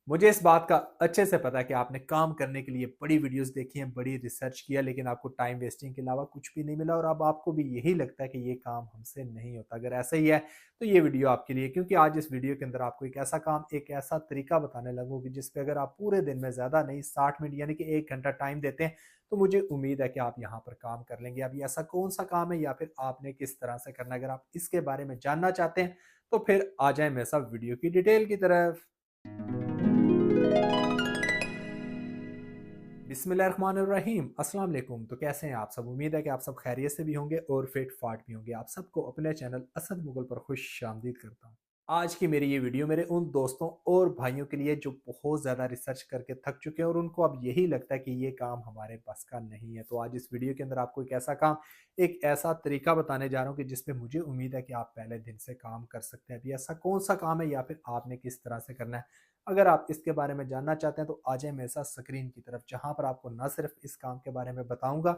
मुझे इस बात का अच्छे से पता है कि आपने काम करने के लिए बड़ी वीडियोस देखी हैं, बड़ी रिसर्च किया, लेकिन आपको टाइम वेस्टिंग के अलावा कुछ भी नहीं मिला और अब आपको भी यही लगता है कि ये काम हमसे नहीं होता। अगर ऐसा ही है, तो ये वीडियो आपके लिए, क्योंकि आज इस वीडियो के अंदर आपको एक ऐसा काम, एक ऐसा तरीका बताने लगूँ कि जिस पे अगर आप पूरे दिन में ज़्यादा नहीं 60 मिनट यानी कि 1 घंटा टाइम देते हैं, तो मुझे उम्मीद है कि आप यहाँ पर काम कर लेंगे। अब ये ऐसा कौन-सा काम है या फिर आपने किस तरह से करना है? अगर आप इसके बारे में जानना चाहते हैं, तो फिर आ जाएँ मेरे साथ वीडियो की डिटेल की तरफ। बिस्मिल्लाहिर्रहमानिर्रहीम, अस्सलाम वालेकुम। तो कैसे हैं आप सब? उम्मीद है कि आप सब खैरियत से भी होंगे और फिट फाट भी होंगे। आप सबको अपने चैनल असद मुगल पर खुशामदीद करता हूँ। आज की मेरी ये वीडियो मेरे उन दोस्तों और भाइयों के लिए जो बहुत ज़्यादा रिसर्च करके थक चुके हैं और उनको अब यही लगता है कि ये काम हमारे बस का नहीं है। तो आज इस वीडियो के अंदर आपको एक ऐसा काम, एक ऐसा तरीका बताने जा रहा हूँ कि जिसपे मुझे उम्मीद है कि आप पहले दिन से काम कर सकते हैं। अभी ऐसा कौन सा काम है या फिर आपने किस तरह से करना है? अगर आप इसके बारे में जानना चाहते हैं, तो आ जाए मेरे साथ स्क्रीन की तरफ, जहाँ पर आपको ना सिर्फ इस काम के बारे में बताऊंगा,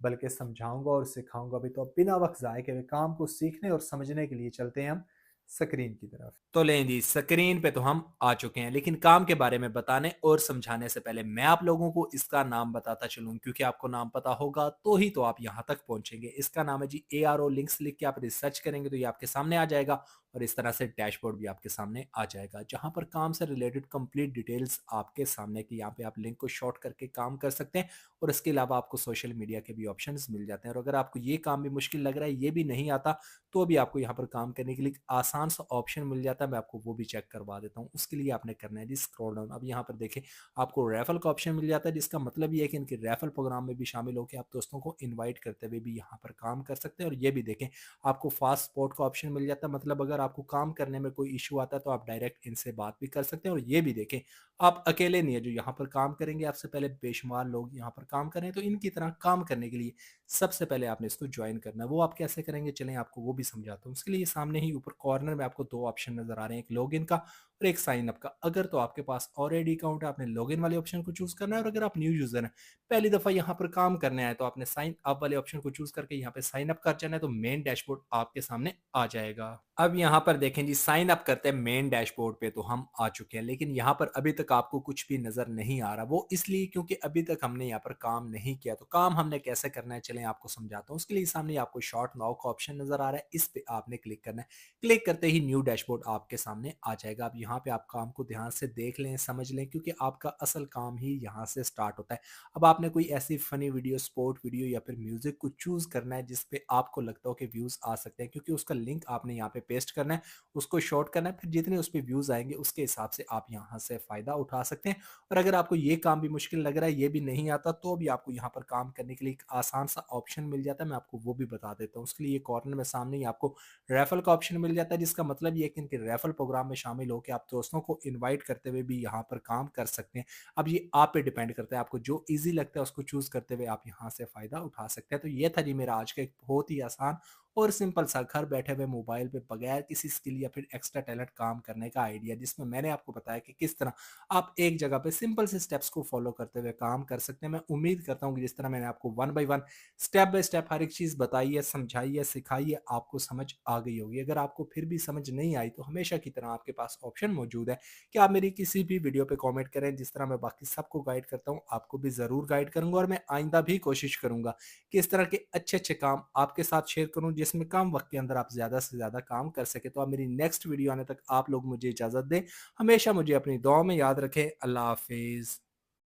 बल्कि समझाऊंगा और सिखाऊंगा भी। तो अब बिना वक्त ज़ाय के हुए काम को सीखने और समझने के लिए चलते हैं हम स्क्रीन की तरफ। तो लें जी, स्क्रीन पे तो हम आ चुके हैं, लेकिन काम के बारे में बताने और समझाने से पहले मैं आप लोगों को इसका नाम बताता चलूं, क्योंकि आपको नाम पता होगा तो ही तो आप यहां तक पहुंचेंगे। इसका नाम है जी ARO। लिंक्स लिख के आप रिसर्च करेंगे तो ये आपके सामने आ जाएगा और इस तरह से डैशबोर्ड भी आपके सामने आ जाएगा, जहां पर काम से रिलेटेड कंप्लीट डिटेल्स आपके सामने की, यहाँ पे आप लिंक को शॉर्ट करके काम कर सकते हैं। और इसके अलावा आपको सोशल मीडिया के भी ऑप्शंस मिल जाते हैं। और अगर आपको ये काम भी मुश्किल लग रहा है, ये भी नहीं आता, तो भी आपको यहाँ पर काम करने के लिए एक आसान सा ऑप्शन मिल जाता है। मैं आपको वो भी चेक करवा देता हूँ। उसके लिए आपने करना है जी स्क्रॉल डाउन। अब यहाँ पर देखें, आपको रेफल का ऑप्शन मिल जाता है, जिसका मतलब ये है कि इनके रेफल प्रोग्राम में भी शामिल होकर आप दोस्तों को इन्वाइट करते हुए भी यहाँ पर काम कर सकते हैं। और ये भी देखें, आपको फास्ट सपोर्ट का ऑप्शन मिल जाता है, मतलब अगर आपको काम करने में कोई इशू आता है तो आप डायरेक्ट इनसे बात भी कर सकते हैं। और ये भी देखें, आप अकेले नहीं है जो यहाँ पर काम करेंगे, आपसे पहले बेशुमार लोग यहाँ पर काम करें। तो इनकी तरह काम करने के लिए सबसे पहले आपने इसको ज्वाइन करना है। वो आप कैसे करेंगे, चलें आपको वो भी समझाता हूँ। उसके लिए सामने ही ऊपर कॉर्नर में आपको दो ऑप्शन नजर आ रहे हैं, एक लॉगिन का और एक साइन अप का। अगर तो आपके पास ऑलरेडी अकाउंट है, आपने लॉगिन वाले ऑप्शन को चूज करना है। और अगर आप न्यू यूजर हैं, पहली दफा यहाँ पर काम करने आए, तो आपने साइन अप वाले ऑप्शन को चूज करके यहाँ पे साइन अप कर जाना है। तो मेन डैशबोर्ड आपके सामने आ जाएगा। अब यहाँ पर देखें जी, साइन अप करते हैं मेन डैशबोर्ड पे तो हम आ चुके हैं, लेकिन यहाँ पर अभी तक आपको कुछ भी नजर नहीं आ रहा। वो इसलिए क्योंकि अभी तक हमने यहाँ पर काम नहीं किया। तो काम हमने कैसे करना है, चलें आपको समझाता हूँ। उसके लिए सामने आपको शॉर्ट नाउ का ऑप्शन नजर आ रहा है, इस पे आपने क्लिक करना है। क्लिक करते ही न्यू डैशबोर्ड आपके सामने आ जाएगा। अब यहाँ पे आप काम को ध्यान से देख लें, समझ लें, क्योंकि आपका असल काम ही यहाँ से स्टार्ट होता है। अब आपने कोई ऐसी फनी वीडियो, स्पोर्ट वीडियो या फिर म्यूजिक को चूज करना है जिसपे आपको लगता हो कि व्यूज आ सकते हैं, क्योंकि उसका लिंक आपने यहाँ पे पेस्ट करना है, उसको शॉर्ट करना है। फिर जितने उस पर व्यूज आएंगे उसके हिसाब से आप यहाँ से फायदा उठा सकते हैं। और अगर आपको ये काम भी मुश्किल लग रहा है, ये भी नहीं आता, तो भी आपको यहाँ पर काम करने के लिए एक आसान सा ऑप्शन मिल जाता है। मैं आपको वो भी बता देता हूँ। उसके लिए कॉर्नर में सामने ही आपको रेफल का ऑप्शन मिल जाता है, जिसका मतलब ये है कि इनके रेफल प्रोग्राम में शामिल होकर आप दोस्तों को इन्वाइट करते हुए भी यहाँ पर काम कर सकते हैं। अब ये आप पे डिपेंड करता है, आपको जो ईजी लगता है उसको चूज करते हुए आप यहाँ से फायदा उठा सकते हैं। तो ये था जी मेरा आज का एक बहुत ही आसान और सिंपल सा, घर बैठे हुए मोबाइल पे बगैर किसी स्किल या फिर एक्स्ट्रा टैलेंट काम करने का आइडिया, जिसमें मैंने आपको बताया कि किस तरह आप एक जगह पे सिंपल से स्टेप्स को फॉलो करते हुए काम कर सकते हैं। मैं उम्मीद करता हूँ कि जिस तरह मैंने आपको one by one, step by step हर एक चीज़ बताई है, समझाई है, सिखाई है, आपको समझ आ गई होगी। अगर आपको फिर भी समझ नहीं आई, तो हमेशा की तरह आपके पास ऑप्शन मौजूद है कि आप मेरी किसी भी वीडियो पे कमेंट करें। जिस तरह मैं बाकी सबको गाइड करता हूँ, आपको भी ज़रूर गाइड करूंगा। और मैं आइंदा भी कोशिश करूंगा कि इस तरह के अच्छे अच्छे काम आपके साथ शेयर करूं, जिसमें कम वक्त के अंदर आप ज़्यादा से ज़्यादा काम कर सके। तो आप मेरी नेक्स्ट वीडियो आने तक आप लोग मुझे इजाज़त दें। हमेशा मुझे अपनी दुआ में याद रखें। अल्लाह हाफिज़।